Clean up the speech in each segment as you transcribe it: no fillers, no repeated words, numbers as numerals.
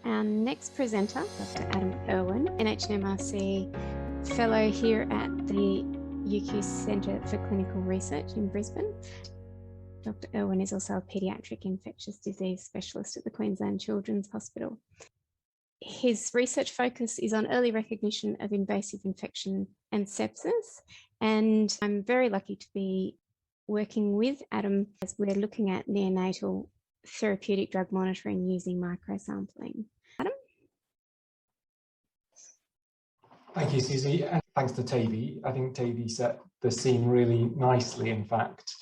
Our next presenter, Dr. Adam Irwin, NHMRC Fellow here at the UQ Centre for Clinical Research in Brisbane. Dr. Irwin is also a paediatric infectious disease specialist at the Queensland Children's Hospital. His research focus is on early recognition of invasive infection and sepsis, and I'm very lucky to be working with Adam as we're looking at neonatal therapeutic drug monitoring using microsampling. Adam? Thank you, Susie, and thanks to Tavy. I think Tavy set the scene really nicely, in fact,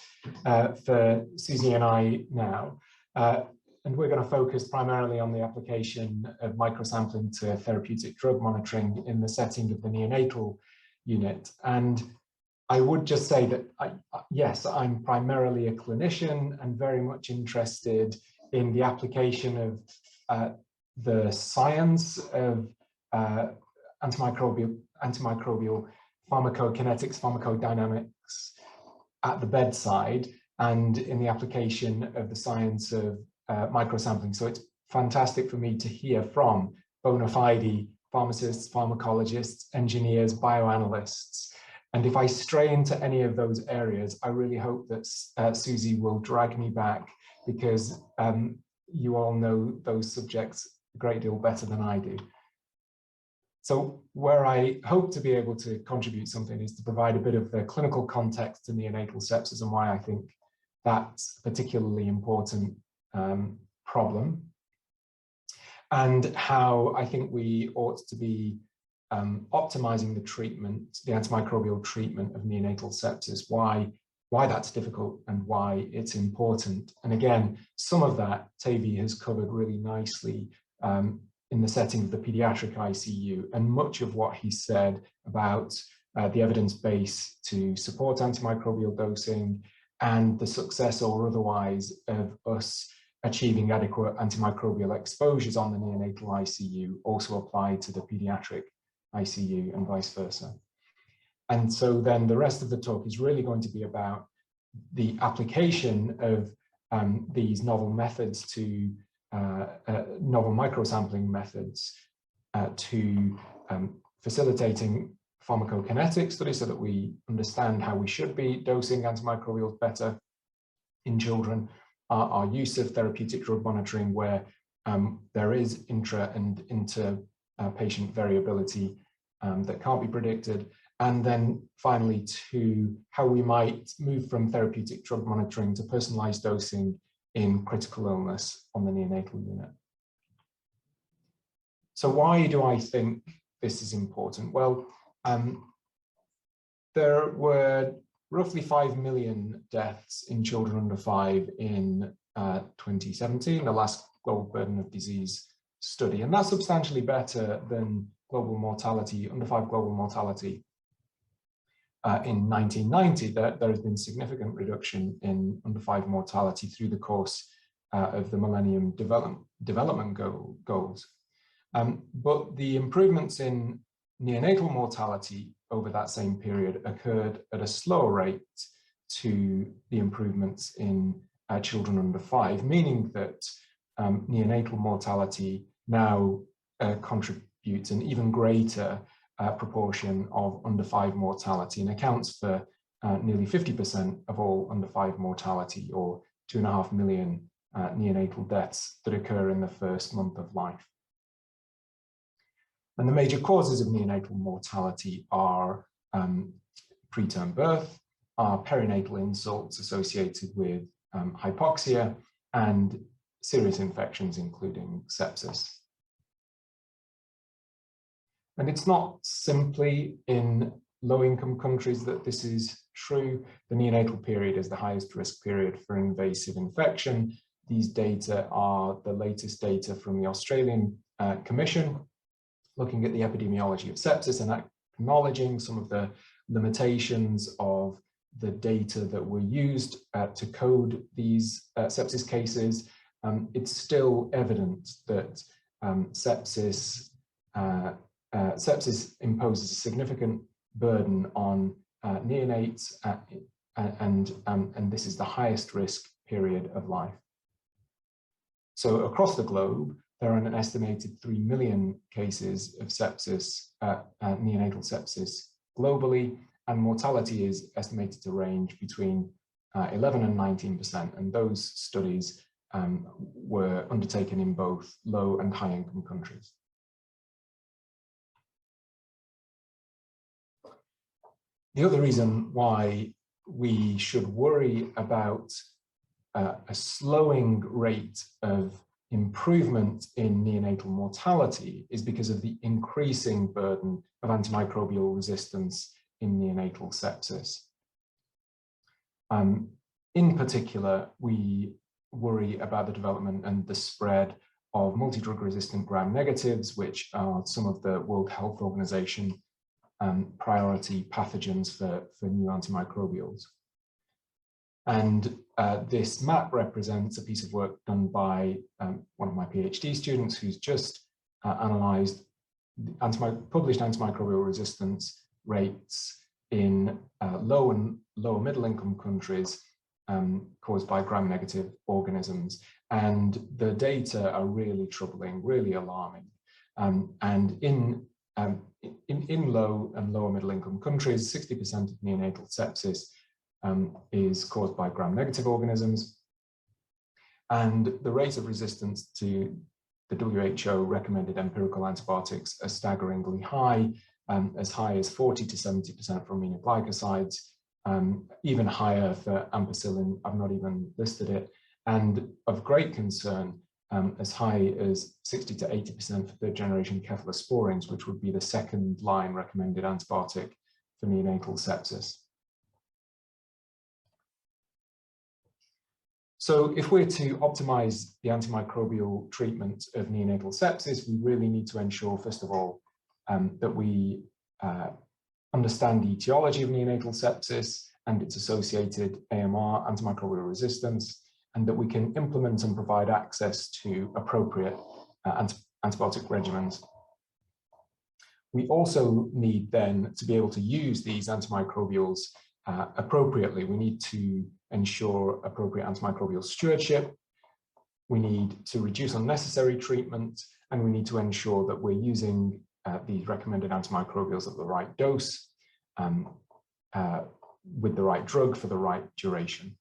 for Susie and I now. And we're going to focus primarily on the application of microsampling to therapeutic drug monitoring in the setting of the neonatal unit. And I would just say that, yes, I'm primarily a clinician and very much interested in the application of the science of antimicrobial pharmacokinetics, pharmacodynamics at the bedside, and in the application of the science of microsampling. So it's fantastic for me to hear from bona fide pharmacists, pharmacologists, engineers, bioanalysts. And if I stray into any of those areas, I really hope that Susie will drag me back, because you all know those subjects a great deal better than I do. So where I hope to be able to contribute something is to provide a bit of the clinical context to neonatal sepsis and why I think that's a particularly important problem, and how I think we ought to be optimizing the treatment, the antimicrobial treatment of neonatal sepsis, why that's difficult and why it's important. And again, some of that Tavy has covered really nicely in the setting of the pediatric ICU, and much of what he said about the evidence base to support antimicrobial dosing and the success or otherwise of us achieving adequate antimicrobial exposures on the neonatal ICU also apply to the pediatric ICU and vice versa. And so then the rest of the talk is really going to be about the application of these novel methods to novel microsampling methods to facilitating pharmacokinetic studies so that we understand how we should be dosing antimicrobials better in children, our use of therapeutic drug monitoring where there is intra and inter-patient variability that can't be predicted, and then finally to how we might move from therapeutic drug monitoring to personalized dosing in critical illness on the neonatal unit. So why do I think this is important? Well, there were roughly 5 million deaths in children under 5 in 2017, the last global burden of disease study, and that's substantially better than global mortality, under 5 global mortality in 1990. There has been significant reduction in under 5 mortality through the course of the Millennium Development Goals. But the improvements in neonatal mortality over that same period occurred at a slower rate to the improvements in children under 5, meaning that neonatal mortality now contributes an even greater proportion of under 5 mortality and accounts for nearly 50% of all under 5 mortality, or 2.5 million neonatal deaths that occur in the first month of life. And the major causes of neonatal mortality are preterm birth, are perinatal insults associated with hypoxia, and serious infections, including sepsis. And it's not simply in low-income countries that this is true. The neonatal period is the highest risk period for invasive infection. These data are the latest data from the Australian Commission, looking at the epidemiology of sepsis and acknowledging some of the limitations of the data that were used to code these sepsis cases. It's still evident that sepsis imposes a significant burden on neonates, and this is the highest risk period of life. So across the globe, there are an estimated 3 million cases of sepsis, neonatal sepsis globally, and mortality is estimated to range between 11 and 19%, and those studies were undertaken in both low and high income countries. The other reason why we should worry about a slowing rate of improvement in neonatal mortality is because of the increasing burden of antimicrobial resistance in neonatal sepsis. In particular, we worry about the development and the spread of multi-drug resistant gram-negatives, which are some of the World Health Organization priority pathogens for new antimicrobials. And this map represents a piece of work done by one of my PhD students who's just analysed published antimicrobial resistance rates in low and lower middle income countries caused by gram-negative organisms. And the data are really troubling, really alarming. And in low and lower middle income countries, 60% of neonatal sepsis is caused by gram-negative organisms. And the rate of resistance to the WHO recommended empirical antibiotics are staggeringly high as 40 to 70% for aminoglycosides, even higher for ampicillin. I've not even listed it. And of great concern, as high as 60 to 80% for third generation cephalosporins, which would be the second line recommended antibiotic for neonatal sepsis. So if we're to optimize the antimicrobial treatment of neonatal sepsis, we really need to ensure, first of all, that we understand the etiology of neonatal sepsis and its associated AMR, antimicrobial resistance, and that we can implement and provide access to appropriate antibiotic regimens. We also need then to be able to use these antimicrobials appropriately. We need to ensure appropriate antimicrobial stewardship. We need to reduce unnecessary treatment, and we need to ensure that we're using these recommended antimicrobials at the right dose, with the right drug for the right duration.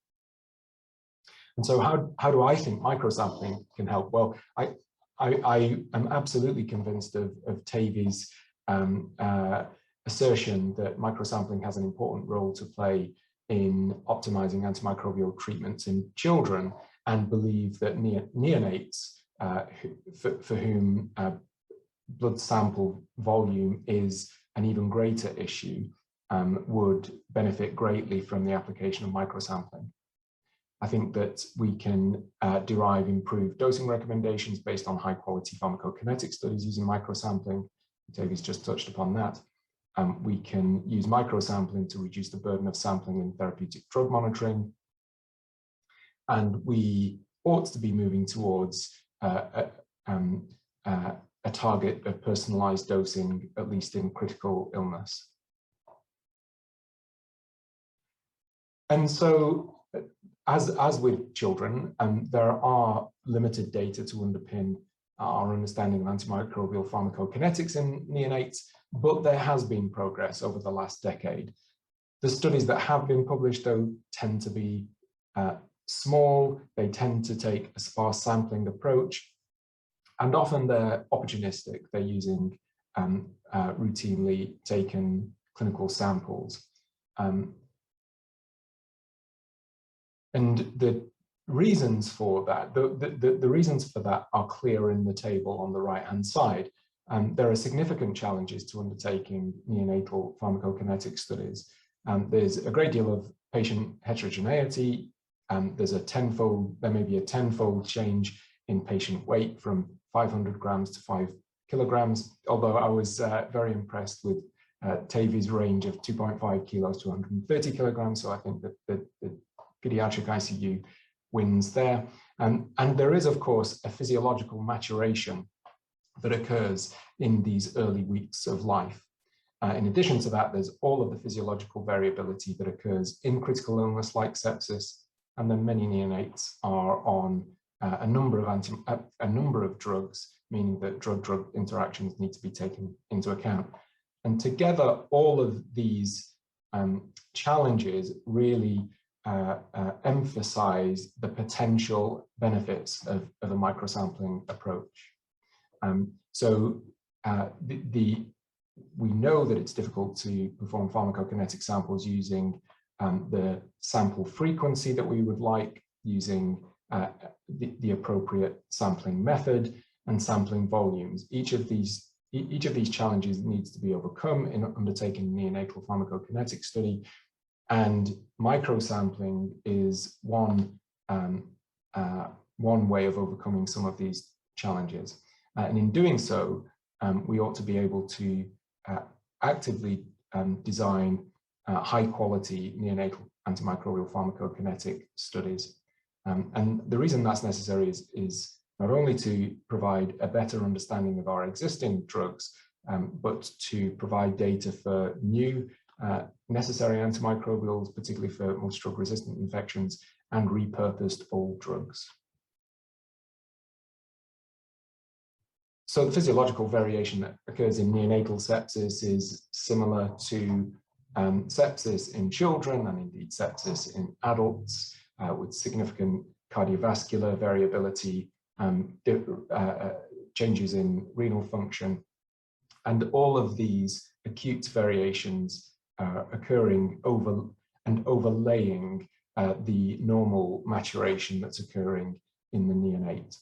And so how do I think microsampling can help? Well, I am absolutely convinced of Tavi's assertion that microsampling has an important role to play in optimizing antimicrobial treatments in children, and believe that neonates for whom blood sample volume is an even greater issue would benefit greatly from the application of microsampling. I think that we can derive improved dosing recommendations based on high quality pharmacokinetic studies using microsampling. Tavi's just touched upon that. We can use microsampling to reduce the burden of sampling in therapeutic drug monitoring. And we ought to be moving towards a target of personalized dosing, at least in critical illness. And so, as with children, there are limited data to underpin our understanding of antimicrobial pharmacokinetics in neonates, but there has been progress over the last decade. The studies that have been published, though, tend to be small. They tend to take a sparse sampling approach, and often they're opportunistic. They're using routinely taken clinical samples. And the reasons for that, the reasons for that are clear in the table on the right-hand side. There are significant challenges to undertaking neonatal pharmacokinetic studies. There's a great deal of patient heterogeneity. There may be a tenfold change in patient weight from 500 grams to 5 kilograms, although I was very impressed with Tavi's range of 2.5 kilos to 130 kilograms, so I think that the pediatric ICU wins there. And there is, of course, a physiological maturation that occurs in these early weeks of life. In addition to that, there's all of the physiological variability that occurs in critical illness like sepsis, and then many neonates are on a number of drugs, meaning that drug-drug interactions need to be taken into account. And together, all of these challenges really emphasize the potential benefits of a microsampling approach. We know that it's difficult to perform pharmacokinetic samples using the sample frequency that we would like, using the appropriate sampling method and sampling volumes. Each of these challenges needs to be overcome in undertaking neonatal pharmacokinetic study, and microsampling is one way of overcoming some of these challenges. And in doing so, we ought to be able to actively design high-quality neonatal antimicrobial pharmacokinetic studies. And the reason that's necessary is not only to provide a better understanding of our existing drugs, but to provide data for new necessary antimicrobials, particularly for multi-drug-resistant infections, and repurposed old drugs. So the physiological variation that occurs in neonatal sepsis is similar to sepsis in children and indeed sepsis in adults, with significant cardiovascular variability, changes in renal function, and all of these acute variations occurring over and overlaying the normal maturation that's occurring in the neonate.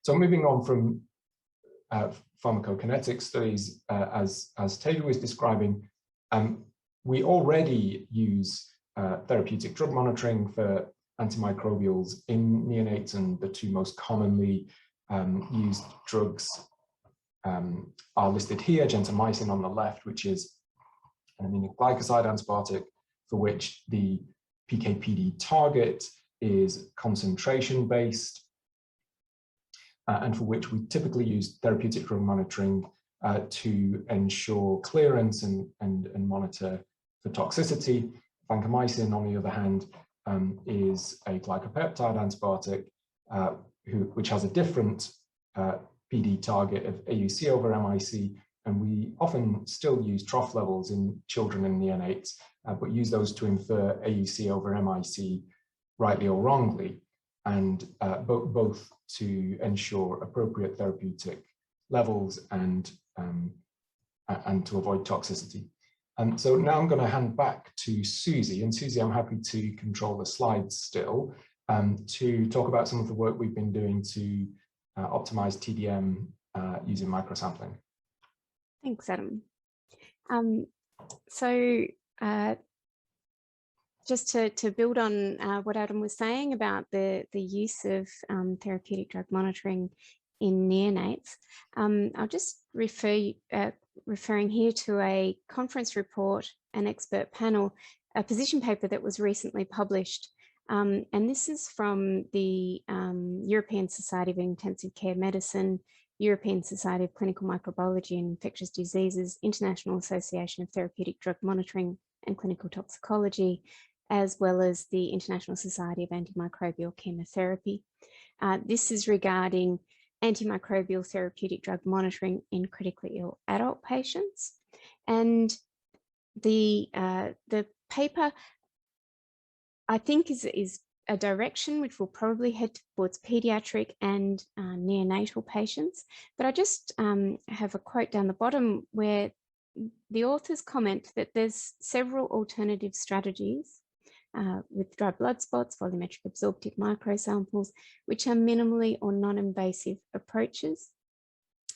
So moving on from pharmacokinetic studies, as Taylor was describing, we already use therapeutic drug monitoring for antimicrobials in neonates, and the two most commonly used drugs are listed here: gentamicin on the left, which is an aminoglycoside antibiotic for which the PK/PD target is concentration based, and for which we typically use therapeutic drug monitoring to ensure clearance and monitor for toxicity. Vancomycin, on the other hand, is a glycopeptide antibiotic which has a different PD target of AUC over MIC, and we often still use trough levels in children and neonates, but use those to infer AUC over MIC rightly or wrongly, and both to ensure appropriate therapeutic levels and to avoid toxicity. And so now I'm going to hand back to Susie, and Susie, I'm happy to control the slides still, to talk about some of the work we've been doing to optimize TDM using microsampling. Thanks, Adam. Just to build on what Adam was saying about the use of therapeutic drug monitoring in neonates, I'll just referring here to a conference report, an expert panel, a position paper that was recently published. And this is from the European Society of Intensive Care Medicine, European Society of Clinical Microbiology and Infectious Diseases, International Association of Therapeutic Drug Monitoring and Clinical Toxicology, as well as the International Society of Antimicrobial Chemotherapy. This is regarding antimicrobial therapeutic drug monitoring in critically ill adult patients. And the paper, I think, is a direction which will probably head towards pediatric and neonatal patients. But I just have a quote down the bottom where the authors comment that there's several alternative strategies with dry blood spots, volumetric absorptive microsamples, which are minimally or non-invasive approaches.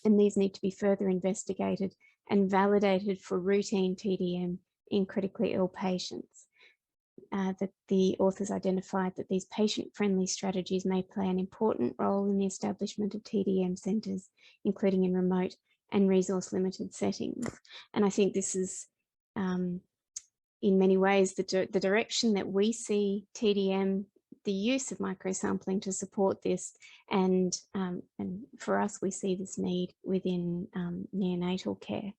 And these need to be further investigated and validated for routine TDM in critically ill patients. That the authors identified that these patient-friendly strategies may play an important role in the establishment of TDM centres, including in remote and resource-limited settings. And I think this is in many ways the direction that we see TDM, the use of microsampling to support this, and for us we see this need within neonatal care.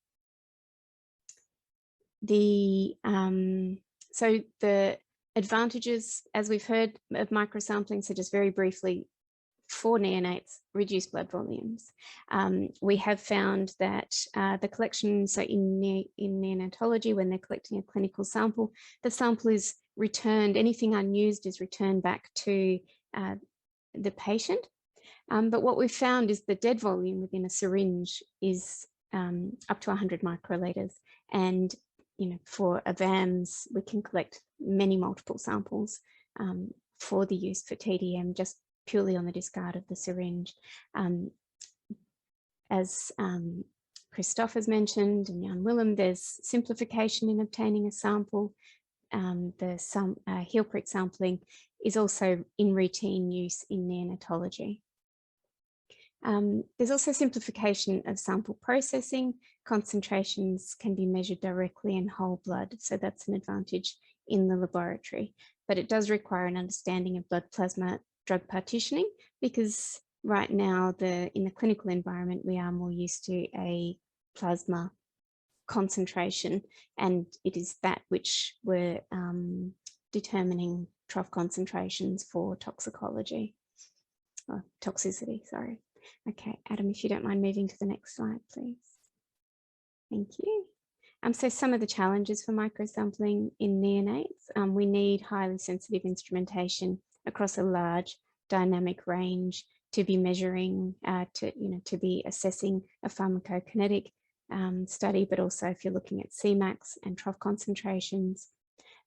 So the Advantages, as we've heard, of microsampling, so just very briefly, for neonates, reduced blood volumes. We have found that the collection, so in neonatology, when they're collecting a clinical sample, the sample is returned, anything unused is returned back to the patient. But what we've found is the dead volume within a syringe is up to 100 microliters. And for AVAMs, we can collect many multiple samples for the use for TDM, just purely on the discard of the syringe. As Christophe has mentioned and Jan Willem, there's simplification in obtaining a sample. Heel prick sampling is also in routine use in neonatology. There's also simplification of sample processing. Concentrations can be measured directly in whole blood, so that's an advantage in the laboratory. But it does require an understanding of blood plasma drug partitioning, because right now in the clinical environment, we are more used to a plasma concentration, and it is that which we're determining trough concentrations for toxicology, or toxicity, sorry. Okay, Adam, if you don't mind moving to the next slide, please. Thank you. So some of the challenges for microsampling in neonates, we need highly sensitive instrumentation across a large dynamic range to be measuring, to be assessing a pharmacokinetic study, but also if you're looking at Cmax and trough concentrations.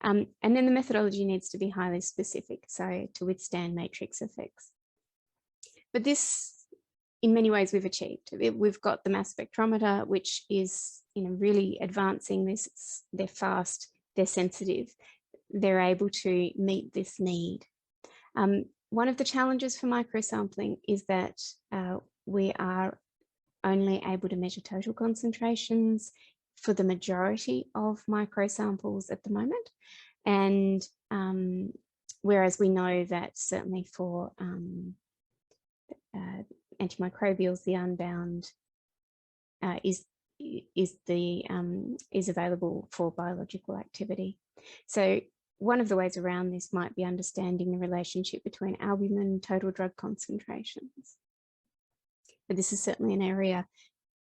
And then the methodology needs to be highly specific, so to withstand matrix effects. But this, in many ways, we've achieved. We've got the mass spectrometer, which is really advancing this. They're fast, they're sensitive, they're able to meet this need. One of the challenges for microsampling is that we are only able to measure total concentrations for the majority of microsamples at the moment. And whereas we know that certainly for antimicrobials, the unbound is available for biological activity. So one of the ways around this might be understanding the relationship between albumin and total drug concentrations. But this is certainly an area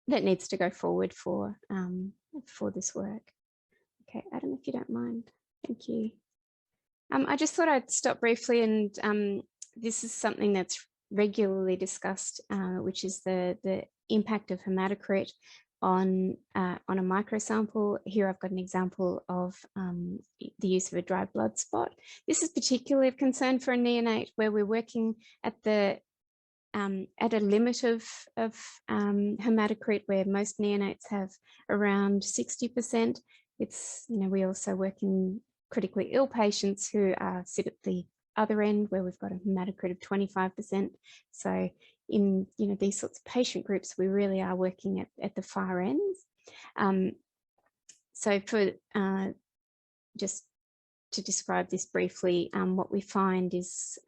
that needs to go forward for this work. Okay, Adam, if you don't mind, thank you. I just thought I'd stop briefly, and this is something that's regularly discussed, which is the impact of hematocrit on a microsample. Here I've got an example of the use of a dry blood spot. This is particularly of concern for a neonate, where we're working at a limit of hematocrit, where most neonates have around 60%. It's, we also work in critically ill patients who sit at the other end, where we've got a hematocrit of 25%. So in these sorts of patient groups, we really are working at the far ends. So for just to describe this briefly, what we find is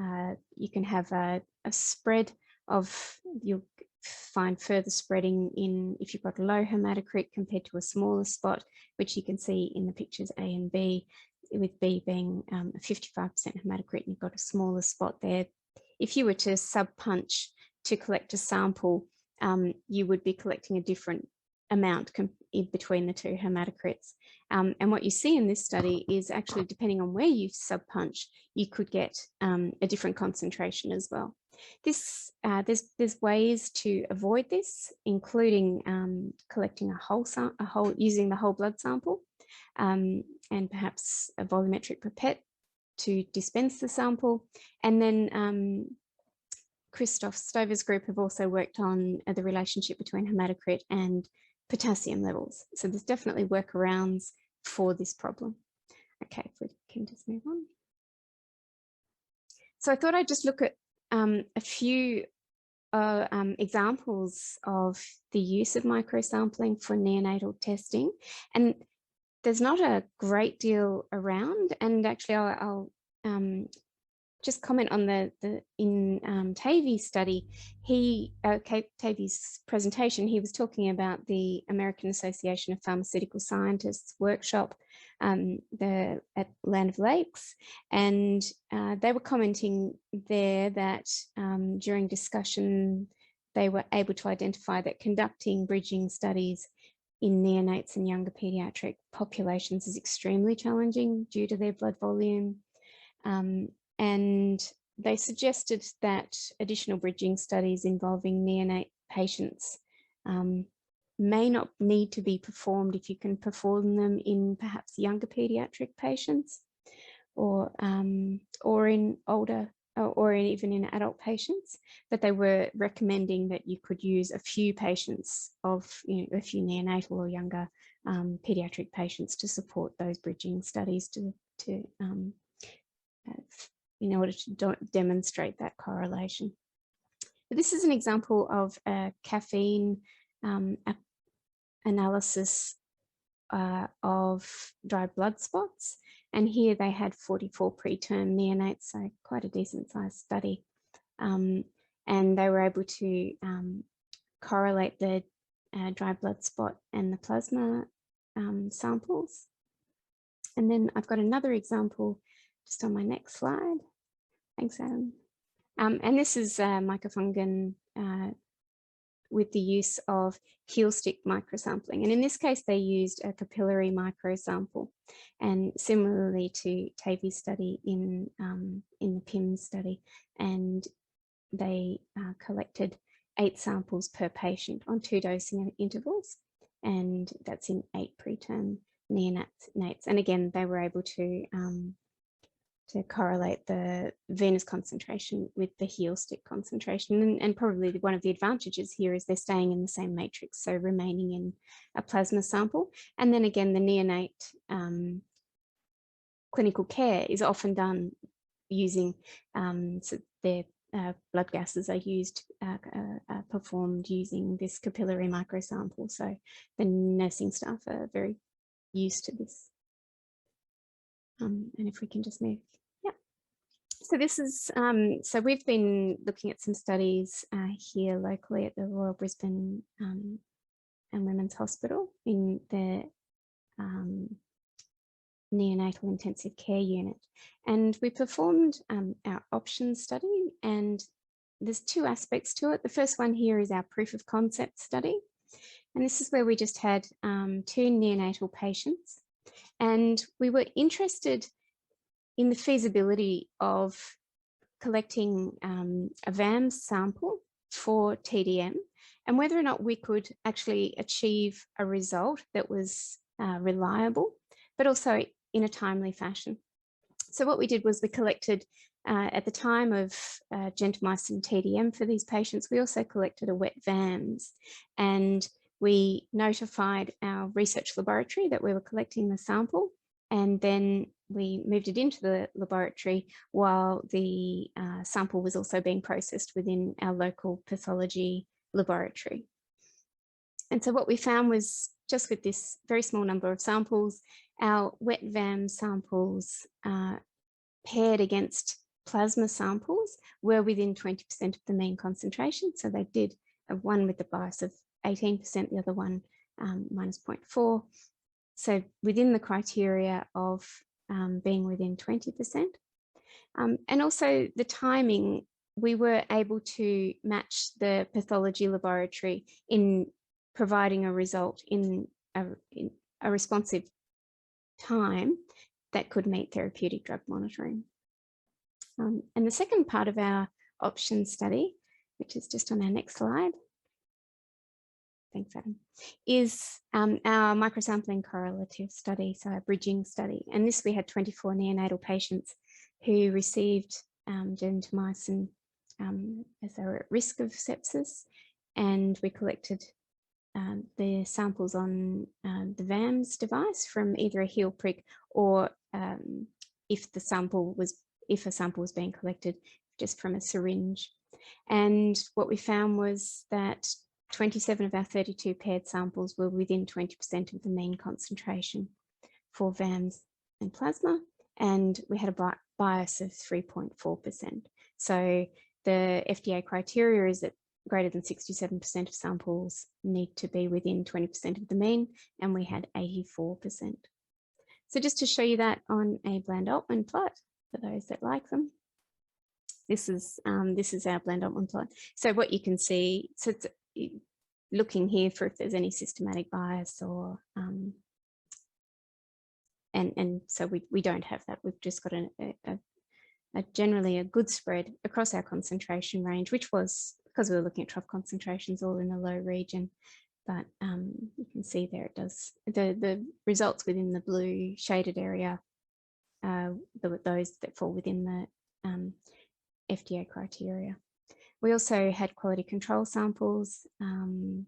you can have a spread of, you'll find further spreading in if you've got a low hematocrit compared to a smaller spot, which you can see in the pictures A and B, with B being a 55% hematocrit, and you've got a smaller spot there. If you were to sub-punch to collect a sample, you would be collecting a different amount in between the two hematocrits. And what you see in this study is actually, depending on where you sub-punch, you could get a different concentration as well. This there's ways to avoid this, including collecting using the whole blood sample, and perhaps a volumetric pipette to dispense the sample. And then Christophe Stover's group have also worked on the relationship between hematocrit and potassium levels. So there's definitely workarounds for this problem. Okay, if we can just move on. So I thought I'd just look at a few examples of the use of microsampling for neonatal testing. And there's not a great deal around, and actually I'll just comment on in Tavy's study, Tavy's presentation, he was talking about the American Association of Pharmaceutical Scientists workshop at Land of Lakes, and they were commenting there that during discussion they were able to identify that conducting bridging studies in neonates and younger pediatric populations is extremely challenging due to their blood volume. And they suggested that additional bridging studies involving neonate patients may not need to be performed if you can perform them in perhaps younger pediatric patients, or in older, or even in adult patients, but they were recommending that you could use a few patients of, a few neonatal or younger pediatric patients to support those bridging studies in order to demonstrate that correlation. But this is an example of a caffeine analysis of dried blood spots. And here they had 44 preterm neonates, so quite a decent sized study. And they were able to correlate the dried blood spot and the plasma samples. And then I've got another example just on my next slide. Thanks, Adam. And this is microfungin with the use of heel stick microsampling. And in this case, they used a capillary microsample. And similarly to Tavy's study in the PIMS study, and they collected 8 samples per patient on 2 dosing intervals. And that's in 8 preterm neonates. And again, they were able to correlate the venous concentration with the heel stick concentration. And probably one of the advantages here is they're staying in the same matrix, so remaining in a plasma sample. And then again, the neonate clinical care is often done using, so their blood gases are used, performed using this capillary microsample. So the nursing staff are very used to this. And if we can just move. Yeah. So this is, so we've been looking at some studies here locally at the Royal Brisbane and Women's Hospital in the neonatal intensive care unit. And we performed our options study, and there's 2 aspects to it. The first one here is our proof of concept study. And this is where we just had 2 neonatal patients. And we were interested in the feasibility of collecting a VAMS sample for TDM, and whether or not we could actually achieve a result that was reliable, but also in a timely fashion. So what we did was we collected, at the time of gentamicin TDM for these patients, we also collected a wet VAMS, and we notified our research laboratory that we were collecting the sample, and then we moved it into the laboratory while the sample was also being processed within our local pathology laboratory. And so what we found was, just with this very small number of samples, our wet VAM samples paired against plasma samples were within 20% of the mean concentration. So they did one with the bias of 18%, the other one minus 0.4. So within the criteria of being within 20%. And also the timing, we were able to match the pathology laboratory in providing a result in a responsive time that could meet therapeutic drug monitoring. And the second part of our option study, which is just on our next slide, thanks, Adam, is our microsampling correlative study, so a bridging study. And this, we had 24 neonatal patients who received gentamicin as they were at risk of sepsis, and we collected the samples on the VAMS device from either a heel prick or if a sample was being collected just from a syringe. And what we found was that 27 of our 32 paired samples were within 20% of the mean concentration for VAMS and plasma, and we had a bias of 3.4%. So the FDA criteria is that greater than 67% of samples need to be within 20% of the mean, and we had 84%. So just to show you that on a Bland-Altman plot, for those that like them, this is our Bland-Altman plot. So what you can see, so it's looking here for if there's any systematic bias or and so we don't have that. We've just got a generally a good spread across our concentration range, which was because we were looking at trough concentrations all in the low region. But you can see there it does, the results within the blue shaded area, those that fall within the FDA criteria. We also had quality control samples, and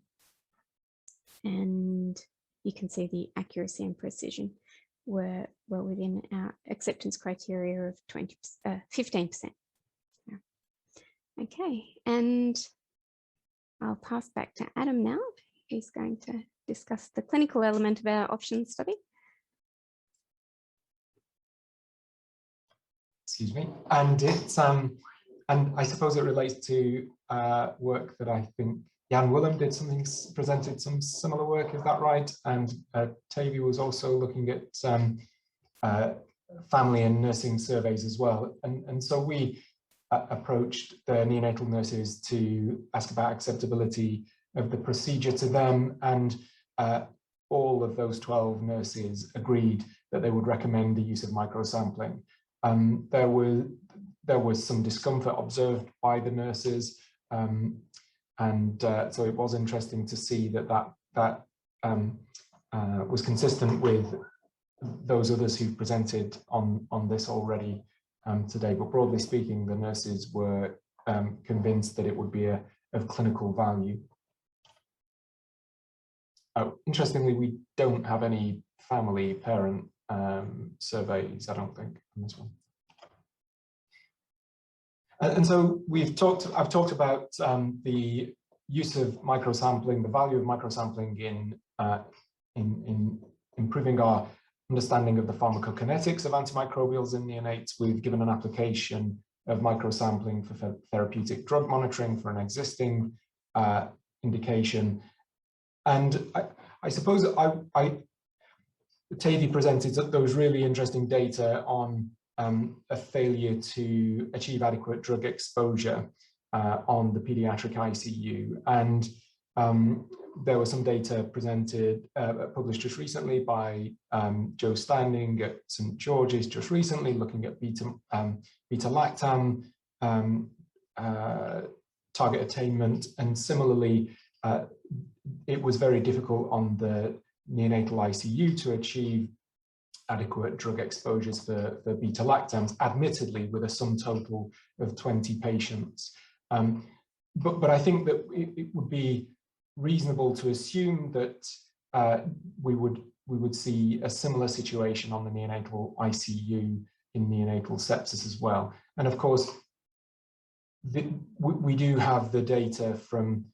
you can see the accuracy and precision were well within our acceptance criteria of 15%. Okay, and I'll pass back to Adam now. He's going to discuss the clinical element of our options study. Excuse me, and it's and I suppose it relates to work that I think Jan Willem did presented some similar work, is that right? And Tavy was also looking at family and nursing surveys as well. And so we approached the neonatal nurses to ask about acceptability of the procedure to them, and all of those 12 nurses agreed that they would recommend the use of microsampling. There was some discomfort observed by the nurses, so it was interesting to see that was consistent with those others who presented on this already today. But broadly speaking, the nurses were convinced that it would be of clinical value. Interestingly, we don't have any family parent surveys, I don't think, on this one. And so I've talked about the use of microsampling, the value of microsampling in improving our understanding of the pharmacokinetics of antimicrobials in neonates. We've given an application of microsampling for therapeutic drug monitoring for an existing indication. And I suppose Tavy presented those really interesting data on a failure to achieve adequate drug exposure on the pediatric ICU. And there was some data presented, published just recently by Joe Standing at St. George's just recently, looking at beta-lactam target attainment. And similarly, it was very difficult on the neonatal ICU to achieve adequate drug exposures for beta-lactams, admittedly with a sum total of 20 patients. But I think that it would be reasonable to assume that we would see a similar situation on the neonatal ICU in neonatal sepsis as well. And of course, we do have the data from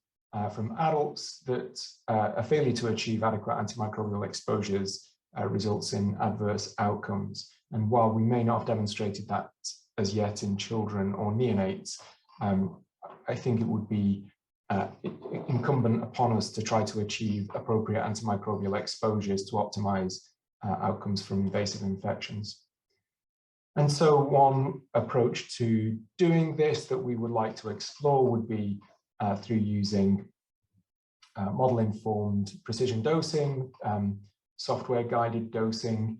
adults that a failure to achieve adequate antimicrobial exposures results in adverse outcomes. And while we may not have demonstrated that as yet in children or neonates, I think it would be incumbent upon us to try to achieve appropriate antimicrobial exposures to optimize outcomes from invasive infections. And so one approach to doing this that we would like to explore would be through using model-informed precision dosing, software-guided dosing,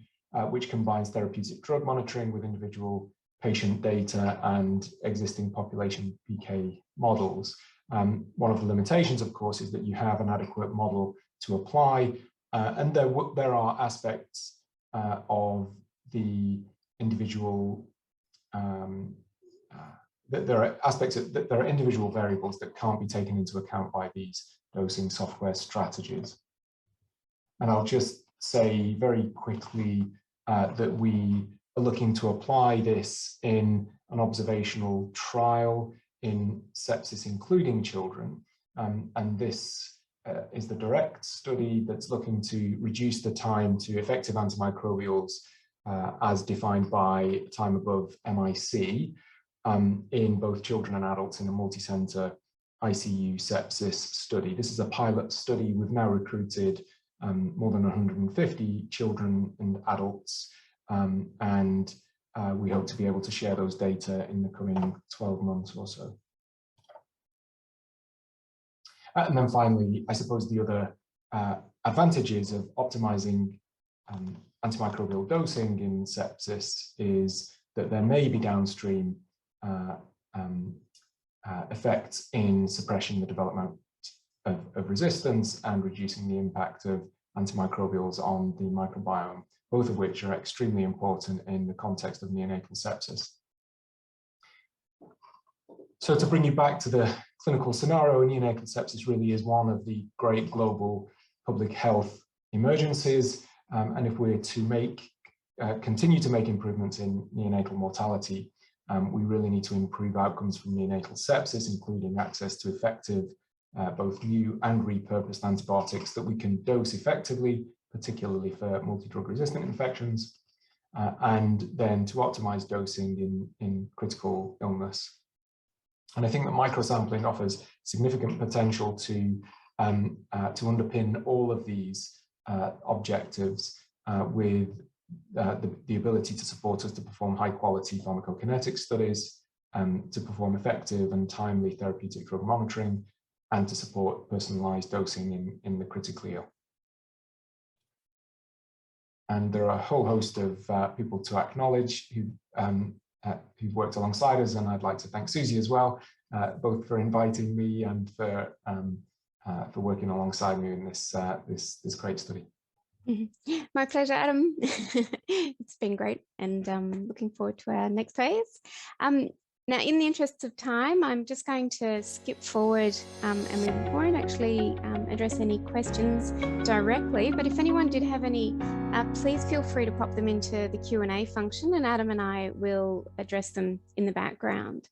which combines therapeutic drug monitoring with individual patient data and existing population PK models. One of the limitations, of course, is that you have an adequate model to apply, and there are aspects of the individual there are individual variables that can't be taken into account by these dosing software strategies. And I'll just say very quickly that we are looking to apply this in an observational trial in sepsis, including children. And this is the DIRECT study that's looking to reduce the time to effective antimicrobials as defined by time above MIC in both children and adults in a multi-center ICU sepsis study. This is a pilot study. We've now recruited more than 150 children and adults, and we hope to be able to share those data in the coming 12 months or so. And then finally, I suppose the other advantages of optimizing antimicrobial dosing in sepsis is that there may be downstream effects in suppressing the development of resistance and reducing the impact of antimicrobials on the microbiome, both of which are extremely important in the context of neonatal sepsis. So to bring you back to the clinical scenario, neonatal sepsis really is one of the great global public health emergencies. And if we're to continue to make improvements in neonatal mortality, we really need to improve outcomes from neonatal sepsis, including access to effective both new and repurposed antibiotics that we can dose effectively, particularly for multi-drug resistant infections, and then to optimize dosing in critical illness. And I think that microsampling offers significant potential to underpin all of these objectives with the ability to support us to perform high quality pharmacokinetic studies, to perform effective and timely therapeutic drug monitoring, and to support personalized dosing in the critically ill. And there are a whole host of people to acknowledge who've worked alongside us, and I'd like to thank Susie as well, both for inviting me and for working alongside me in this great study. Mm-hmm. My pleasure, Adam. It's been great, and looking forward to our next phase. Now, in the interest of time, I'm just going to skip forward and we won't actually address any questions directly, but if anyone did have any, please feel free to pop them into the Q&A function, and Adam and I will address them in the background.